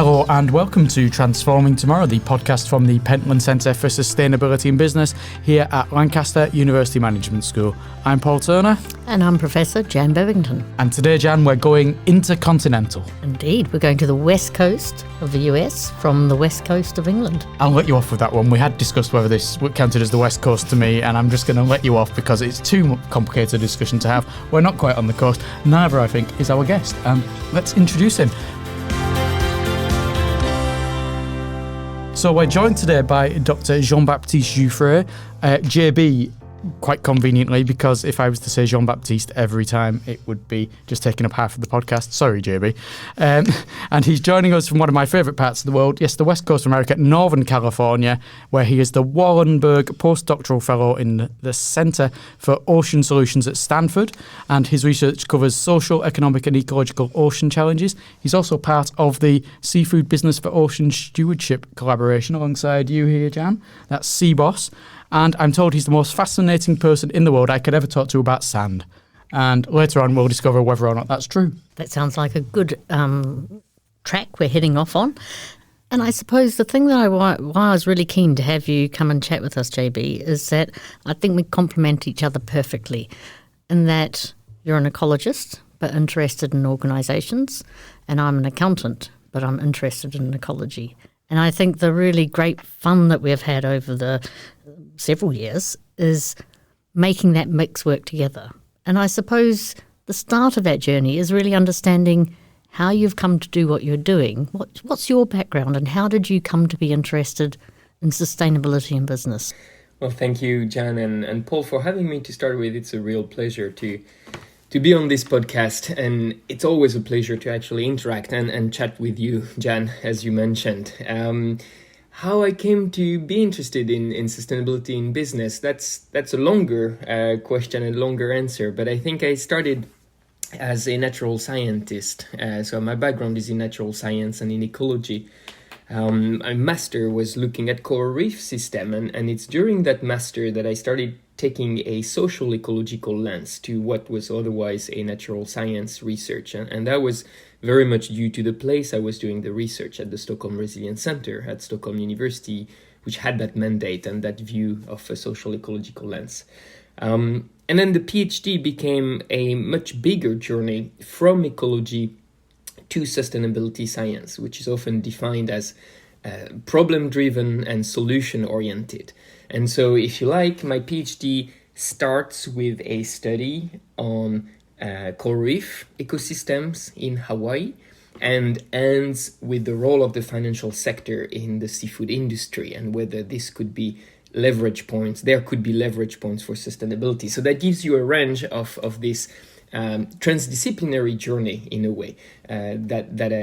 Hello and welcome to Transforming Tomorrow, the podcast from the Pentland Center for Sustainability in Business here at Lancaster University Management School. I'm Paul Turner. And I'm Professor Jan Bevington. And today, Jan, we're going intercontinental. Indeed, we're going to the west coast of the US from the west coast of England. I'll let you off with that one. We had discussed whether this counted as the west coast to me, and I'm just going to let you off because it's too complicated a discussion to have. We're not quite on the coast. Neither, I think, is our guest. Let's introduce him. So we're joined today by Dr. Jean-Baptiste Jouffray, JB, quite conveniently, because if I was to say Jean-Baptiste every time, it would be just taking up half of the podcast. Sorry, JB. And he's joining us from one of my favourite parts of the world, yes, the west coast of America, Northern California, where he is the Wallenberg Postdoctoral Fellow in the Center for Ocean Solutions at Stanford, and his research covers social, economic and ecological ocean challenges. He's also part of the Seafood Business for Ocean Stewardship collaboration alongside you here, Jan. That's CBOS. And I'm told he's the most fascinating person in the world I could ever talk to about sand. And later on, we'll discover whether or not that's true. That sounds like a good track we're heading off on. And I suppose the thing that why I was really keen to have you come and chat with us, JB, is that I think we complement each other perfectly in that you're an ecologist but interested in organisations, and I'm an accountant but I'm interested in ecology. And I think the really great fun that we've had over the several years is making that mix work together. And I suppose the start of that journey is really understanding how you've come to do what you're doing. What's your background and how did you come to be interested in sustainability in business? Well, thank you, Jan and Paul, for having me to start with. It's a real pleasure to be on this podcast, and it's always a pleasure to actually interact and chat with you, Jan, as you mentioned. How I came to be interested in sustainability in business, that's a longer question and longer answer, but I think I started as a natural scientist. So my background is in natural science and in ecology. My master was looking at coral reef system, and it's during that master that I started taking a social ecological lens to what was otherwise a natural science research. And that was very much due to the place I was doing the research at the Stockholm Resilience Center at Stockholm University, which had that mandate and that view of a social ecological lens. And then the PhD became a much bigger journey from ecology to sustainability science, which is often defined as problem-driven and solution-oriented. And so, if you like, my PhD starts with a study on coral reef ecosystems in Hawaii and ends with the role of the financial sector in the seafood industry and whether this could be leverage points. There could be leverage points for sustainability. So that gives you a range of this transdisciplinary journey in a way that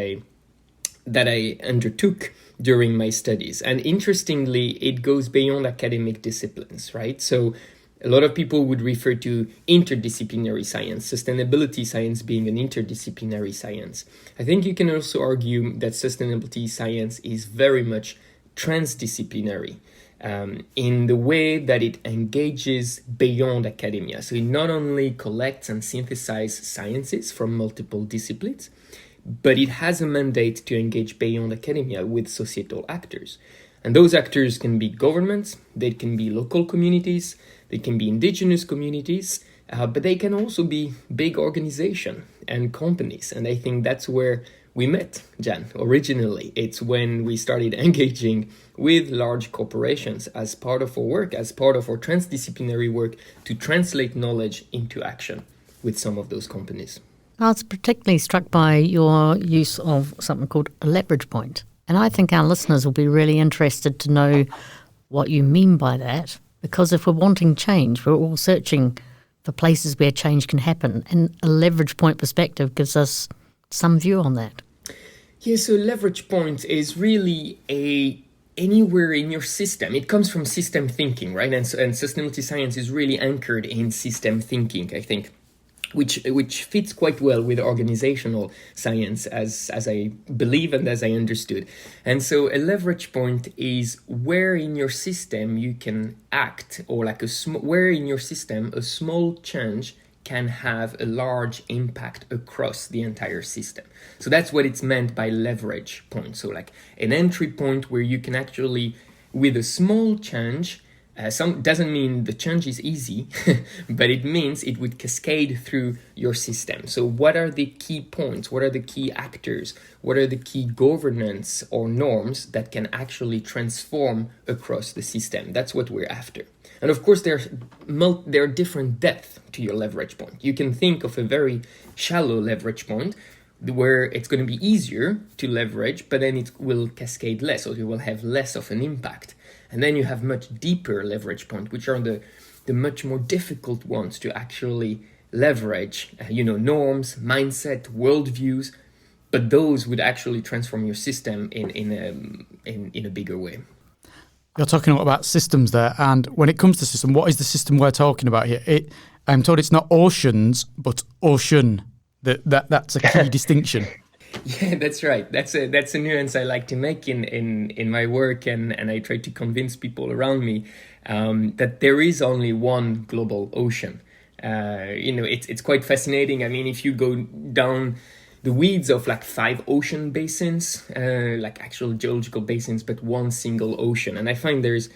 I undertook during my studies. And interestingly, it goes beyond academic disciplines, right? So a lot of people would refer to interdisciplinary science, sustainability science being an interdisciplinary science. I think you can also argue that sustainability science is very much transdisciplinary in the way that it engages beyond academia. So it not only collects and synthesizes sciences from multiple disciplines, but it has a mandate to engage beyond academia with societal actors. And those actors can be governments, they can be local communities, they can be indigenous communities, but they can also be big organizations and companies. And I think that's where we met, Jan, originally. It's when we started engaging with large corporations as part of our work, as part of our transdisciplinary work to translate knowledge into action with some of those companies. I was particularly struck by your use of something called a leverage point. And I think our listeners will be really interested to know what you mean by that, because if we're wanting change, we're all searching for places where change can happen. And a leverage point perspective gives us some view on that. Yeah, so leverage point is really anywhere in your system. It comes from system thinking, right? And sustainability science is really anchored in system thinking, I think. Which fits quite well with organizational science as I believe and as I understood. And so a leverage point is where in your system you can act, or like where in your system a small change can have a large impact across the entire system. So that's what it's meant by leverage point. So like an entry point where you can actually, with a small change, some doesn't mean the change is easy, but it means it would cascade through your system. So what are the key points? What are the key actors? What are the key governance or norms that can actually transform across the system? That's what we're after. And of course, there are different depths to your leverage point. You can think of a very shallow leverage point where it's going to be easier to leverage, but then it will cascade less, or you will have less of an impact. And then you have much deeper leverage points, which are the much more difficult ones to actually leverage, norms, mindset, worldviews, but those would actually transform your system in a bigger way. You're talking a lot about systems there, and when it comes to system, what is the system we're talking about here? I'm told it's not oceans, but ocean. That's a key distinction. Yeah, that's right. That's a nuance I like to make in my work, and I try to convince people around me that there is only one global ocean. It's quite fascinating. I mean, if you go down the weeds of like 5 ocean basins, like actual geological basins, but one single ocean, and I find there's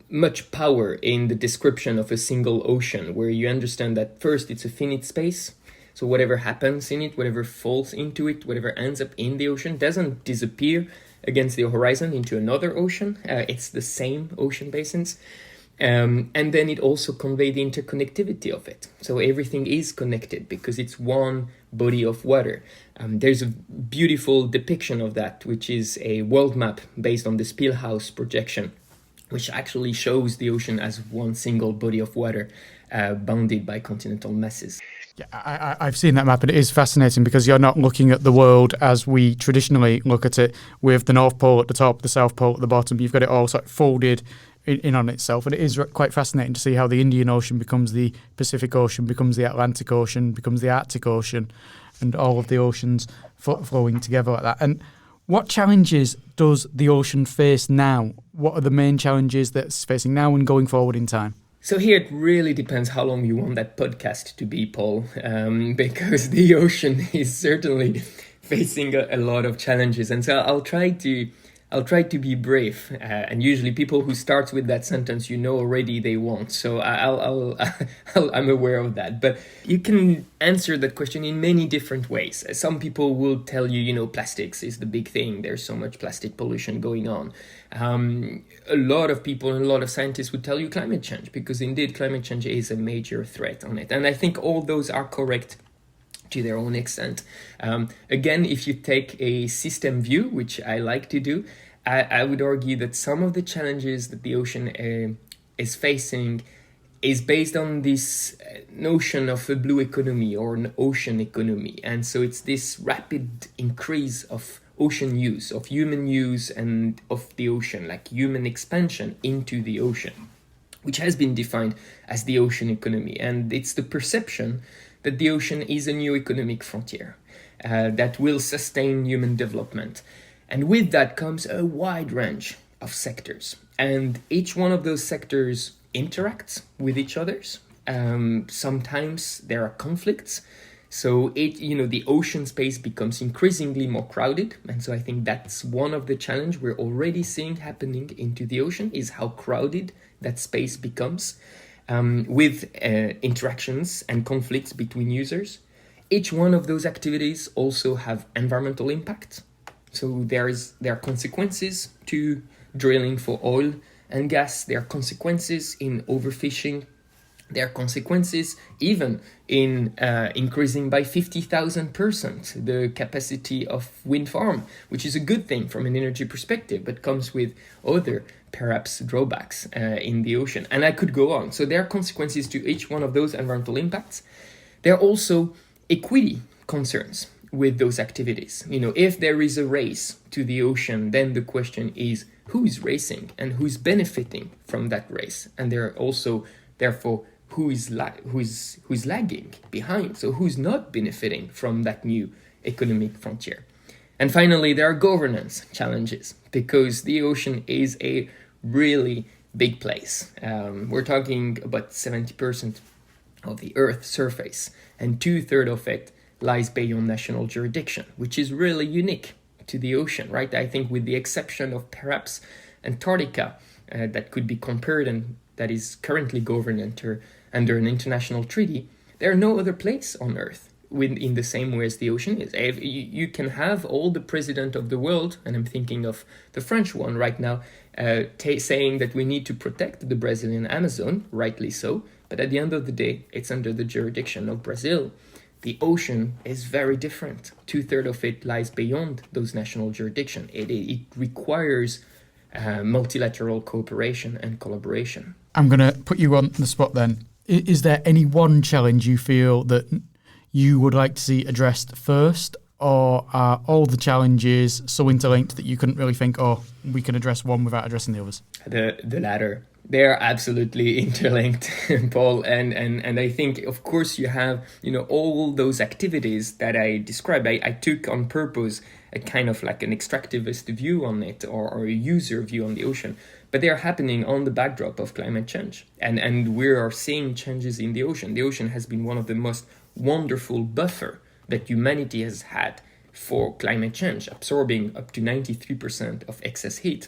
much power in the description of a single ocean, where you understand that first it's a finite space. So whatever happens in it, whatever falls into it, whatever ends up in the ocean doesn't disappear against the horizon into another ocean. It's the same ocean basins. And then it also conveys the interconnectivity of it. So everything is connected because it's one body of water. There's a beautiful depiction of that, which is a world map based on the Spielhaus projection, which actually shows the ocean as one single body of water bounded by continental masses. Yeah, I've seen that map, and it is fascinating because you're not looking at the world as we traditionally look at it, with the North Pole at the top, the South Pole at the bottom. You've got it all sort of folded in on itself, and it is quite fascinating to see how the Indian Ocean becomes the Pacific Ocean, becomes the Atlantic Ocean, becomes the Arctic Ocean, and all of the oceans flowing together like that. And what challenges does the ocean face now? What are the main challenges that it's facing now and going forward in time? So here it really depends how long you want that podcast to be, Paul, because the ocean is certainly facing a lot of challenges. And so I'll try to be brief. And usually people who start with that sentence, already they won't. So I'm aware of that. But you can answer that question in many different ways. Some people will tell you, plastics is the big thing. There's so much plastic pollution going on. A lot of people and a lot of scientists would tell you climate change, because indeed climate change is a major threat on it. And I think all those are correct to their own extent. Again, if you take a system view, which I like to do, I would argue that some of the challenges that the ocean is facing is based on this notion of a blue economy or an ocean economy. And so it's this rapid increase of ocean use, of human use and of the ocean, like human expansion into the ocean, which has been defined as the ocean economy. And it's the perception that the ocean is a new economic frontier that will sustain human development. And with that comes a wide range of sectors. And each one of those sectors interacts with each others. Sometimes there are conflicts. So the ocean space becomes increasingly more crowded. And so I think that's one of the challenges we're already seeing happening into the ocean, is how crowded that space becomes with interactions and conflicts between users. Each one of those activities also have environmental impact. So there are consequences to drilling for oil and gas. There are consequences in overfishing. There are consequences even in increasing by 50,000% the capacity of wind farm, which is a good thing from an energy perspective, but comes with other perhaps drawbacks in the ocean. And I could go on. So there are consequences to each one of those environmental impacts. There are also equity concerns with those activities. If there is a race to the ocean, then the question is who is racing and who's benefiting from that race. And there are also, therefore, who's lagging behind. So who's not benefiting from that new economic frontier. And finally, there are governance challenges, because the ocean is a really big place. We're talking about 70% of the Earth's surface, and 2/3 of it lies beyond national jurisdiction, which is really unique to the ocean, right? I think with the exception of perhaps Antarctica, that could be compared and that is currently governed under an international treaty, there are no other place on Earth in the same way as the ocean is. You can have all the president of the world, and I'm thinking of the French one right now, saying that we need to protect the Brazilian Amazon, rightly so, but at the end of the day, it's under the jurisdiction of Brazil. The ocean is very different. 2/3 of it lies beyond those national jurisdiction. It requires multilateral cooperation and collaboration. I'm going to put you on the spot then. Is there any one challenge you feel that you would like to see addressed first, or are all the challenges so interlinked that you couldn't really think, oh, we can address one without addressing the others? The latter. They are absolutely interlinked, Paul, and I think, of course, you have all those activities that I described. I took on purpose a kind of like an extractivist view on it, or a user view on the ocean, but they are happening on the backdrop of climate change, and we are seeing changes in the ocean. The ocean has been one of the most wonderful buffer that humanity has had for climate change, absorbing up to 93% of excess heat,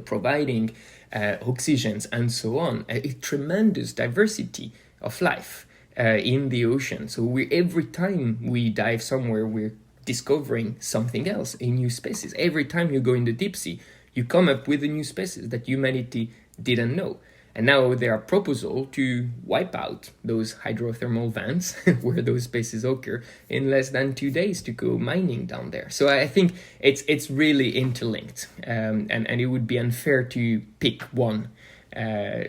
providing oxygens and so on, a tremendous diversity of life in the ocean. So every time we dive somewhere, we're discovering something else, a new species. Every time you go in the deep sea, you come up with a new species that humanity didn't know. And now there are proposals to wipe out those hydrothermal vents where those species occur in less than 2 days to go mining down there. So I think it's really interlinked, and it would be unfair to pick one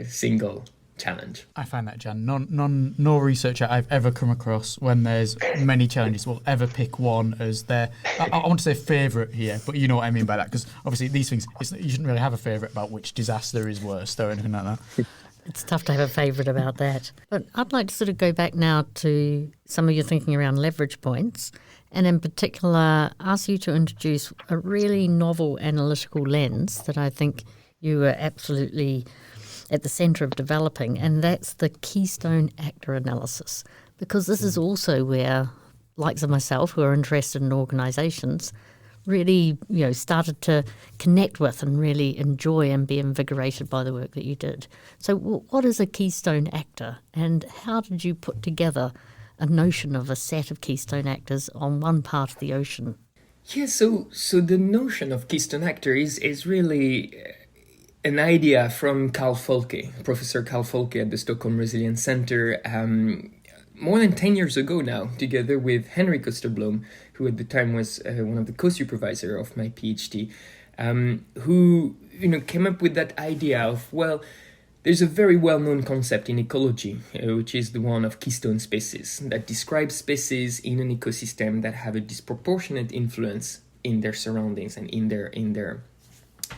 single challenge. I find that, Jan. No researcher I've ever come across when there's many challenges will ever pick one as their, I want to say favourite here, but you know what I mean by that, because obviously these things, you shouldn't really have a favourite about which disaster is worst or anything like that. It's tough to have a favourite about that. But I'd like to sort of go back now to some of your thinking around leverage points, and in particular ask you to introduce a really novel analytical lens that I think you are absolutely at the centre of developing, and that's the keystone actor analysis. Because this is also where, likes of myself who are interested in organisations, really started to connect with and really enjoy and be invigorated by the work that you did. So what is a keystone actor, and how did you put together a notion of a set of keystone actors on one part of the ocean? Yeah, so the notion of keystone actor is really an idea from Professor Carl Folke at the Stockholm Resilience Center, more than 10 years ago now, together with Henrik Österblom, who at the time was one of the co-supervisor of my PhD, who came up with that idea of, well, there's a very well-known concept in ecology, which is the one of keystone species, that describes species in an ecosystem that have a disproportionate influence in their surroundings and in their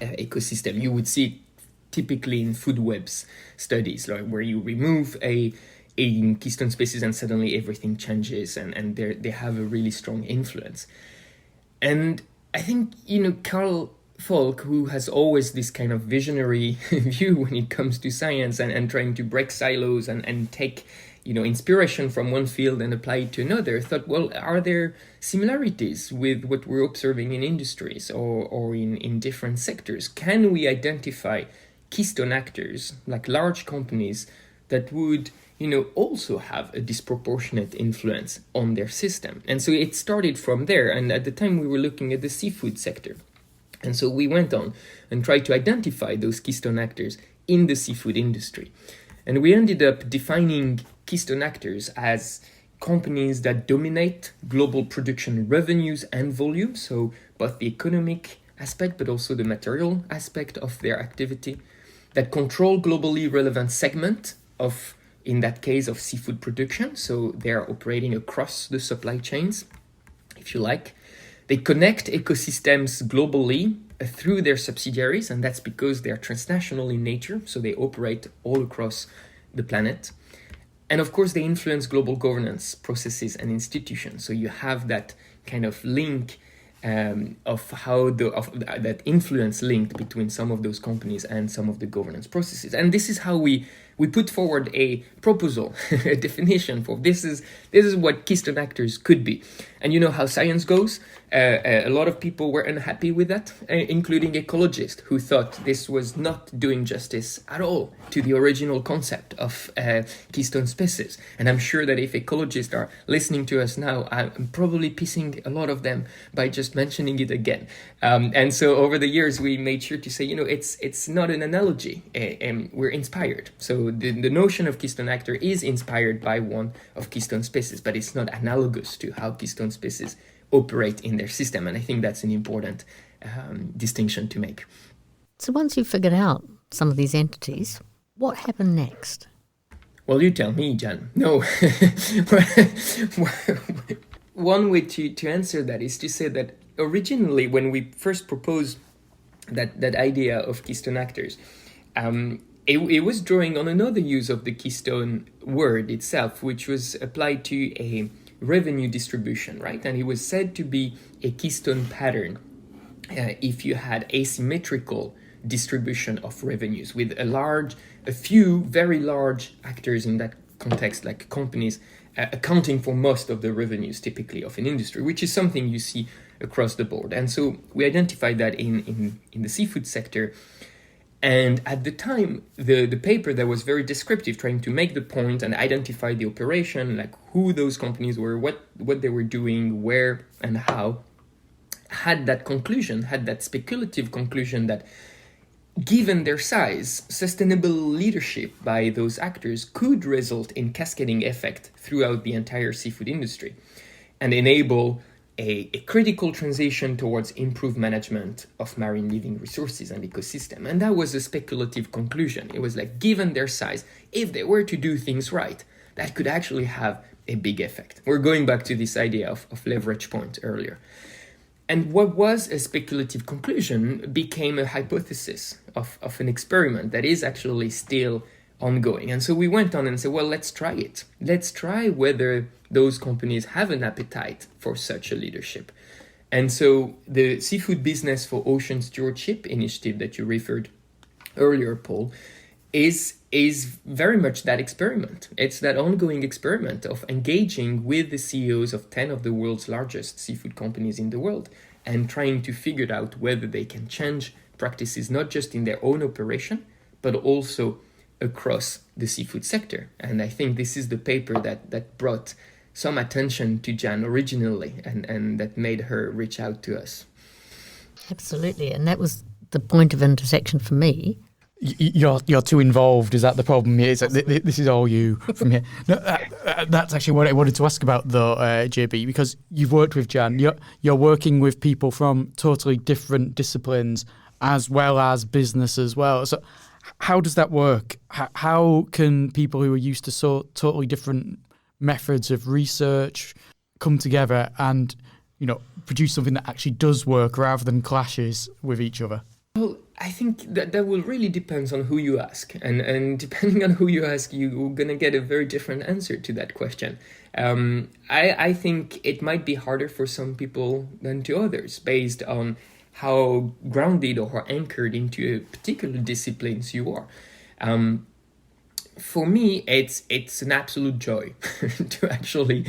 ecosystem. You would see it typically in food webs studies, like where you remove a keystone species and suddenly everything changes, and they have a really strong influence. And I think Carl Folke, who has always this kind of visionary view when it comes to science and trying to break silos and take inspiration from one field and apply it to another, thought, well, are there similarities with what we're observing in industries or in different sectors? Can we identify keystone actors, like large companies, that would also have a disproportionate influence on their system? And so it started from there. And at the time we were looking at the seafood sector. And so we went on and tried to identify those keystone actors in the seafood industry. And we ended up defining keystone actors as companies that dominate global production revenues and volume, so both the economic aspect but also the material aspect of their activity, that control globally relevant segment of, in that case, of seafood production, so they are operating across the supply chains, if you like. They connect ecosystems globally through their subsidiaries, and that's because they are transnational in nature, so they operate all across the planet. And of course, they influence global governance processes and institutions. So you have that kind of link of that influence link between some of those companies and some of the governance processes. And this is how we we put forward a proposal, a definition for this is what keystone actors could be. And you know how science goes. A lot of people were unhappy with that, including ecologists who thought this was not doing justice at all to the original concept of keystone species. And I'm sure that if ecologists are listening to us now, I'm probably pissing a lot of them by just mentioning it again. And so over the years, we made sure to say, it's not an analogy. We're inspired. So the notion of keystone actor is inspired by one of keystone species, but it's not analogous to how keystone species operate in their system. And I think that's an important distinction to make. So once you've figured out some of these entities, what happened next? Well, you tell me, Jan. No. One way to answer that is to say that originally when we first proposed that idea of keystone actors, it was drawing on another use of the keystone word itself, which was applied to a revenue distribution, right? And it was said to be a keystone pattern if you had asymmetrical distribution of revenues with a few very large actors in that context, like companies accounting for most of the revenues typically of an industry, which is something you see across the board. And so we identified that in the seafood sector. And at the time, the paper that was very descriptive, trying to make the point and identify the operation, like who those companies were, what they were doing, where and how, had that speculative conclusion that given their size, sustainable leadership by those actors could result in cascading effect throughout the entire seafood industry and enable a critical transition towards improved management of marine living resources and ecosystem. And that was a speculative conclusion. It was like, given their size, if they were to do things right, that could actually have a big effect. We're going back to this idea of leverage point earlier. And what was a speculative conclusion became a hypothesis of an experiment that is actually still ongoing. And so we went on and said, well, let's try it. Let's try whether those companies have an appetite for such a leadership. And so the Seafood Business for Ocean Stewardship initiative that you referred earlier, Paul, is very much that experiment. It's that ongoing experiment of engaging with the CEOs of 10 of the world's largest seafood companies in the world and trying to figure out whether they can change practices not just in their own operation, but also across the seafood sector. And I think this is the paper that brought some attention to Jan originally and that made her reach out to us. Absolutely. And that was the point of intersection for me. You're too involved. Is that the problem? It's like, this is all you from here. No, that's actually what I wanted to ask about, though, JB, because you've worked with Jan. You're working with people from totally different disciplines as well as business as well. So how does that work? How can people who are used to so totally different methods of research come together and, produce something that actually does work rather than clashes with each other? Well, I think that will really depend on who you ask. And depending on who you ask, you're going to get a very different answer to that question. I think it might be harder for some people than to others based on how grounded or anchored into a particular disciplines you are. For me, it's an absolute joy to actually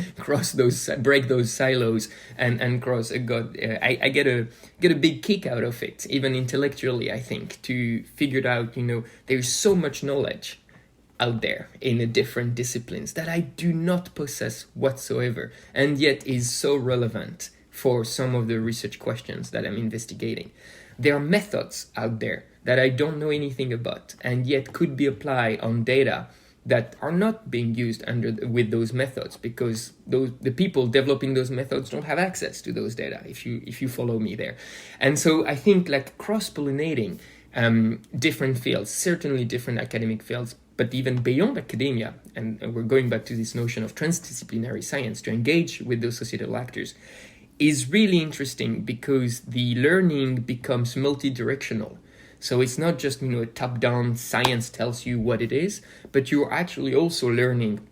break those silos and cross. I get a big kick out of it, even intellectually. I think to figure out, there's so much knowledge out there in the different disciplines that I do not possess whatsoever, and yet is so relevant for some of the research questions that I'm investigating. There are methods out there that I don't know anything about, and yet could be applied on data that are not being used with those methods, because the people developing those methods don't have access to those data, if you follow me there. And so I think like cross-pollinating different fields, certainly different academic fields, but even beyond academia, and we're going back to this notion of transdisciplinary science, to engage with those societal actors, is really interesting because the learning becomes multi-directional. So it's not just, a top-down science tells you what it is, but you're actually also learning,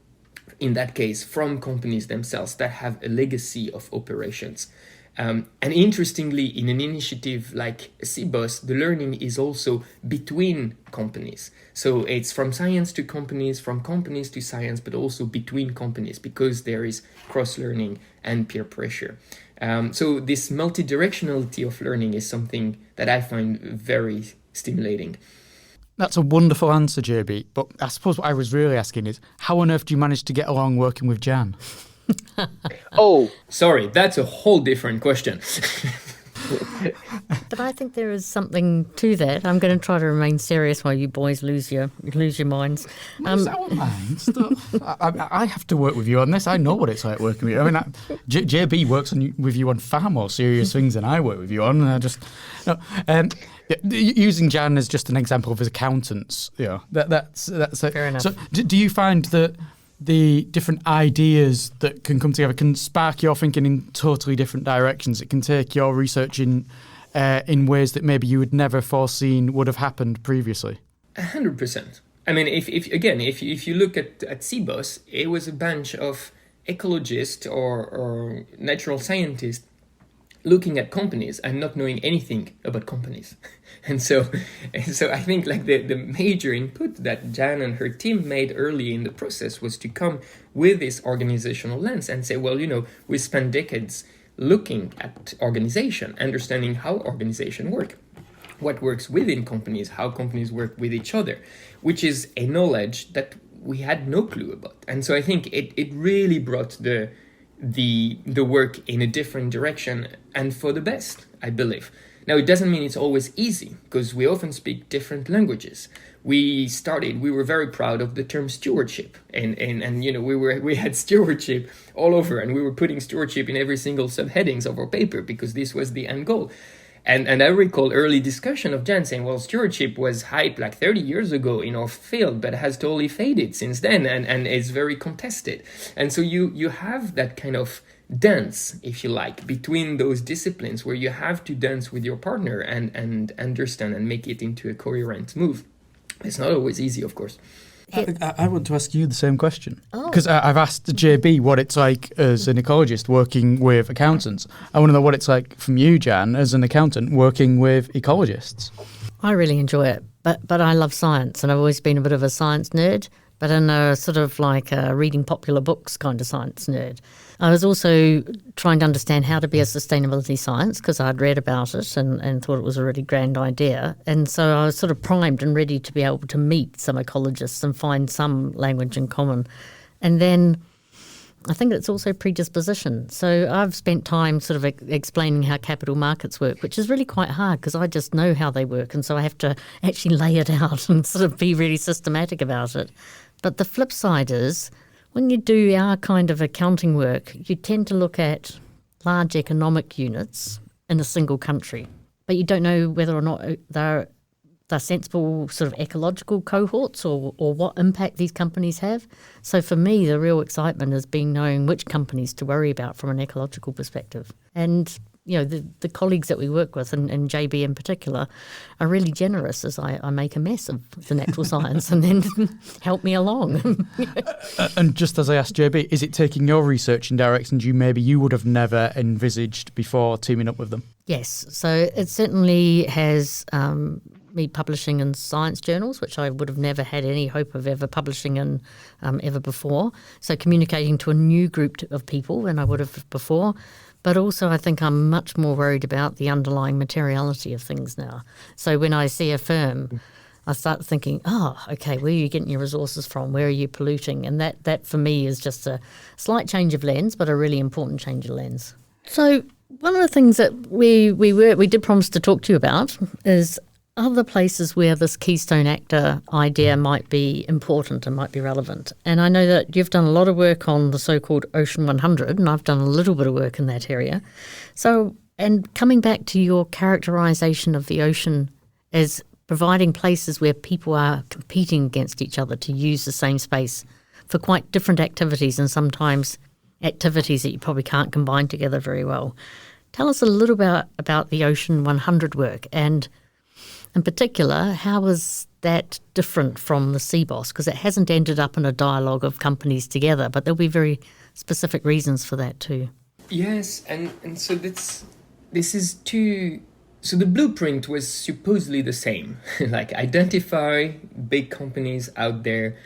in that case, from companies themselves that have a legacy of operations And interestingly, in an initiative like CBOS, the learning is also between companies. So it's from science to companies, from companies to science, but also between companies, because there is cross-learning and peer pressure. So this multi-directionality of learning is something that I find very stimulating. That's a wonderful answer, JB. But I suppose what I was really asking is, how on earth do you manage to get along working with Jan? Oh, sorry, that's a whole different question. But I think there is something to that. I'm going to try to remain serious while you boys lose your minds. Lose our minds? I have to work with you on this. I know what it's like working with you. I mean, JB works with you on far more serious things than I work with you on. Using Jan as just an example of his accountants, that's fair enough. So, do you find that the different ideas that can come together can spark your thinking in totally different directions? It can take your research in ways that maybe you would never foreseen would have happened previously. 100%. I mean, if you look at CBOS, it was a bunch of ecologists or natural scientists looking at companies and not knowing anything about companies. And so I think like the major input that Jan and her team made early in the process was to come with this organizational lens and say, well, we spent decades looking at organization, understanding how organization work, what works within companies, how companies work with each other, which is a knowledge that we had no clue about. And so I think it really brought the work in a different direction, and for the best, I believe. Now, it doesn't mean it's always easy, because we often speak different languages. We were very proud of the term stewardship, and we had stewardship all over, and we were putting stewardship in every single subheadings of our paper, because this was the end goal. And I recall early discussion of Jan saying, well, stewardship was hype like 30 years ago in our field, but has totally faded since then and is very contested. And so you have that kind of dance, if you like, between those disciplines where you have to dance with your partner and understand and make it into a coherent move. It's not always easy, of course. I want to ask you the same question, because I've asked JB what it's like as an ecologist working with accountants. I want to know what it's like from you, Jan, as an accountant working with ecologists. I really enjoy it, but I love science, and I've always been a bit of a science nerd, but in a sort of like a reading popular books kind of science nerd. I was also trying to understand how to be a sustainability science, because I'd read about it and thought it was a really grand idea. And so I was sort of primed and ready to be able to meet some ecologists and find some language in common. And then I think it's also predisposition. So I've spent time sort of explaining how capital markets work, which is really quite hard because I just know how they work. And so I have to actually lay it out and sort of be really systematic about it. But the flip side is, when you do our kind of accounting work, you tend to look at large economic units in a single country, but you don't know whether or not they're sensible sort of ecological cohorts or what impact these companies have. So for me, the real excitement has been knowing which companies to worry about from an ecological perspective. And the colleagues that we work with, and JB in particular, are really generous as I make a mess of the natural science and then help me along. And just as I asked JB, is it taking your research in directions you would have never envisaged before teaming up with them? Yes. So it certainly has me publishing in science journals, which I would have never had any hope of ever publishing in ever before. So communicating to a new group of people than I would have before. But also I think I'm much more worried about the underlying materiality of things now. So when I see a firm, I start thinking, okay, where are you getting your resources from? Where are you polluting? And that for me is just a slight change of lens, but a really important change of lens. So one of the things that we did promise to talk to you about is other places where this keystone actor idea might be important and might be relevant. And I know that you've done a lot of work on the so-called Ocean 100, and I've done a little bit of work in that area. So, and coming back to your characterisation of the ocean as providing places where people are competing against each other to use the same space for quite different activities, and sometimes activities that you probably can't combine together very well. Tell us a little about the Ocean 100 work, and in particular, how is that different from the CBOS? Because it hasn't ended up in a dialogue of companies together, but there'll be very specific reasons for that too. Yes, and so this is too. So the blueprint was supposedly the same, like identify big companies out there,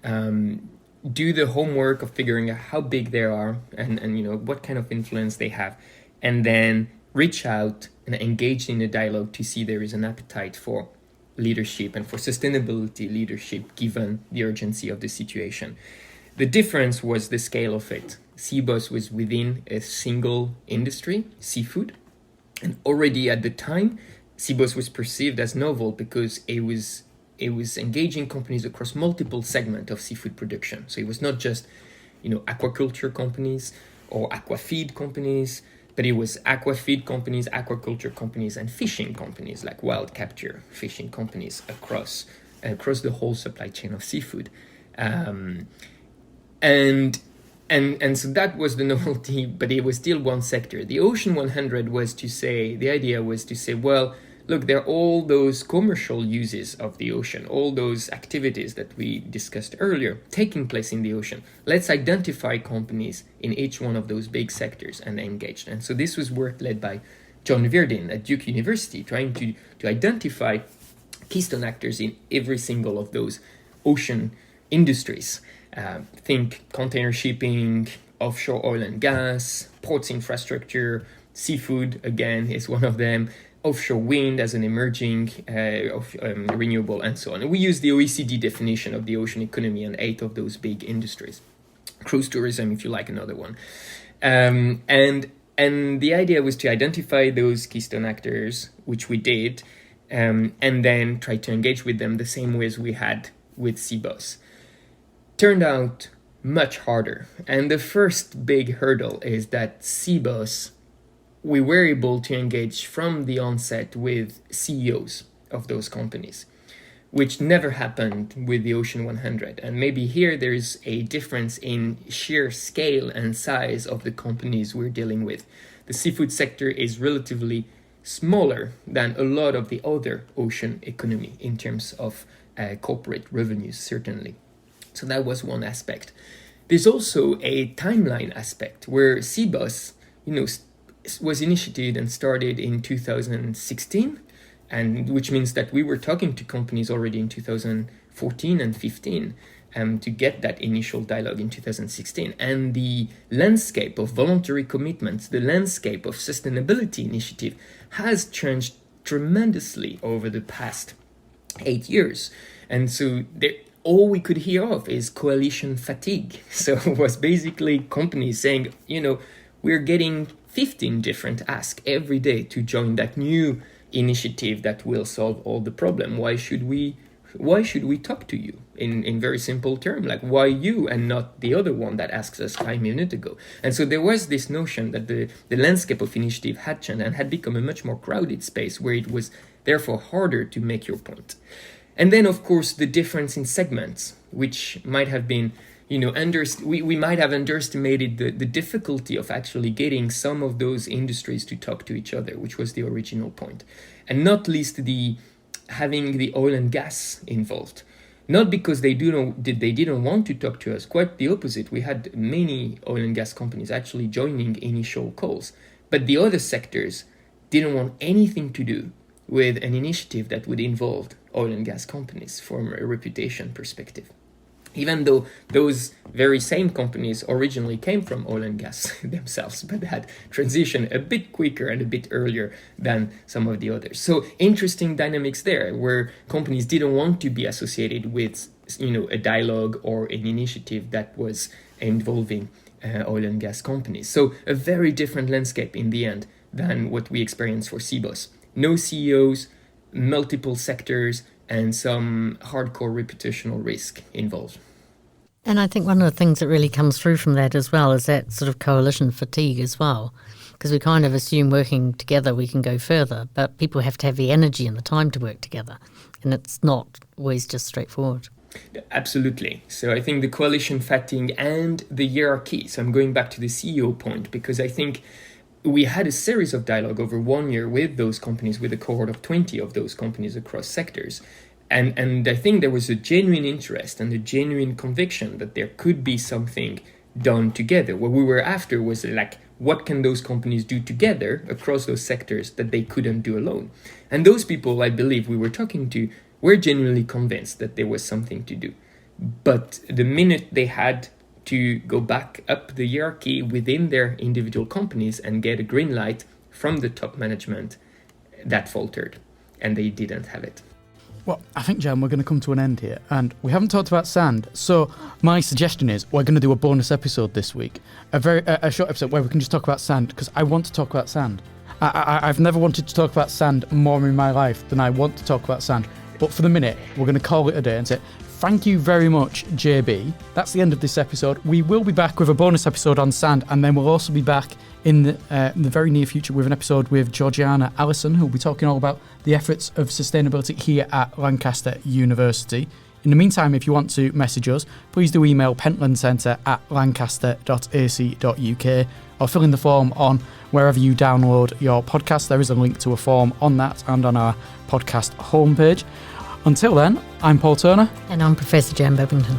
do the homework of figuring out how big they are and what kind of influence they have, and then reach out and engage in a dialogue to see there is an appetite for leadership and for sustainability leadership given the urgency of the situation. The difference was the scale of it. CBOS was within a single industry, seafood, and already at the time, CBOS was perceived as novel because it was engaging companies across multiple segments of seafood production. So it was not just, aquaculture companies or aquafeed companies, but it was aquafeed companies, aquaculture companies, and fishing companies like wild capture fishing companies across the whole supply chain of seafood. And so that was the novelty, but it was still one sector. The Ocean 100 the idea was to say, well, look, there are all those commercial uses of the ocean, all those activities that we discussed earlier taking place in the ocean. Let's identify companies in each one of those big sectors and engage. And so this was work led by John Virdin at Duke University, trying to identify keystone actors in every single of those ocean industries. Think container shipping, offshore oil and gas, ports infrastructure, seafood, again, is one of them, offshore wind as an emerging renewable, and so on. And we use the OECD definition of the ocean economy and 8 of those big industries. Cruise tourism, if you like, another one. And the idea was to identify those keystone actors, which we did, and then try to engage with them the same way as we had with CBOS. Turned out much harder. And the first big hurdle is that CBOS, we were able to engage from the onset with CEOs of those companies, which never happened with the Ocean 100. And maybe here there is a difference in sheer scale and size of the companies we're dealing with. The seafood sector is relatively smaller than a lot of the other ocean economy in terms of corporate revenues, certainly. So that was one aspect. There's also a timeline aspect where CBOS, was initiated and started in 2016, and which means that we were talking to companies already in 2014 and 15 to get that initial dialogue in 2016. And the landscape of voluntary commitments, the landscape of sustainability initiative has changed tremendously over the past 8 years. And so all we could hear of is coalition fatigue. So it was basically companies saying, we're getting 15 different asks every day to join that new initiative that will solve all the problem. Why should we talk to you in very simple terms? Like, why you and not the other one that asked us 5 minutes ago? And so there was this notion that the landscape of initiative had changed and had become a much more crowded space where it was therefore harder to make your point. And then, of course, the difference in segments, which might have been, we might have underestimated the difficulty of actually getting some of those industries to talk to each other, which was the original point. And not least having the oil and gas involved. Not because they didn't want to talk to us, quite the opposite. We had many oil and gas companies actually joining initial calls. But the other sectors didn't want anything to do with an initiative that would involve oil and gas companies from a reputation perspective. Even though those very same companies originally came from oil and gas themselves, but had transitioned a bit quicker and a bit earlier than some of the others. So interesting dynamics there, where companies didn't want to be associated with, a dialogue or an initiative that was involving oil and gas companies. So a very different landscape in the end than what we experienced for CBOS. No CEOs, multiple sectors, and some hardcore reputational risk involved. And I think one of the things that really comes through from that as well is that sort of coalition fatigue as well, because we kind of assume working together we can go further, but people have to have the energy and the time to work together, and it's not always just straightforward. Absolutely. So I think the coalition fatigue and the hierarchy, so I'm going back to the CEO point, because I think we had a series of dialogue over 1 year with those companies, with a cohort of 20 of those companies across sectors. And I think there was a genuine interest and a genuine conviction that there could be something done together. What we were after was like what can those companies do together across those sectors that they couldn't do alone. And those people, I believe, we were talking to were genuinely convinced that there was something to do. But the minute they had to go back up the hierarchy within their individual companies and get a green light from the top management, that faltered, and they didn't have it. Well, I think, Jan, we're going to come to an end here, and we haven't talked about sand. So my suggestion is we're going to do a bonus episode this week, a short episode where we can just talk about sand, because I want to talk about sand. I've never wanted to talk about sand more in my life than I want to talk about sand. But for the minute, we're going to call it a day and say, thank you very much, JB. That's the end of this episode. We will be back with a bonus episode on sand, and then we'll also be back in the very near future with an episode with Georgiana Allison, who will be talking all about the efforts of sustainability here at Lancaster University. In the meantime, if you want to message us, please do email pentlandcentre@lancaster.ac.uk or fill in the form on wherever you download your podcast. There is a link to a form on that and on our podcast homepage. Until then, I'm Paul Turner. And I'm Professor Jan Babington.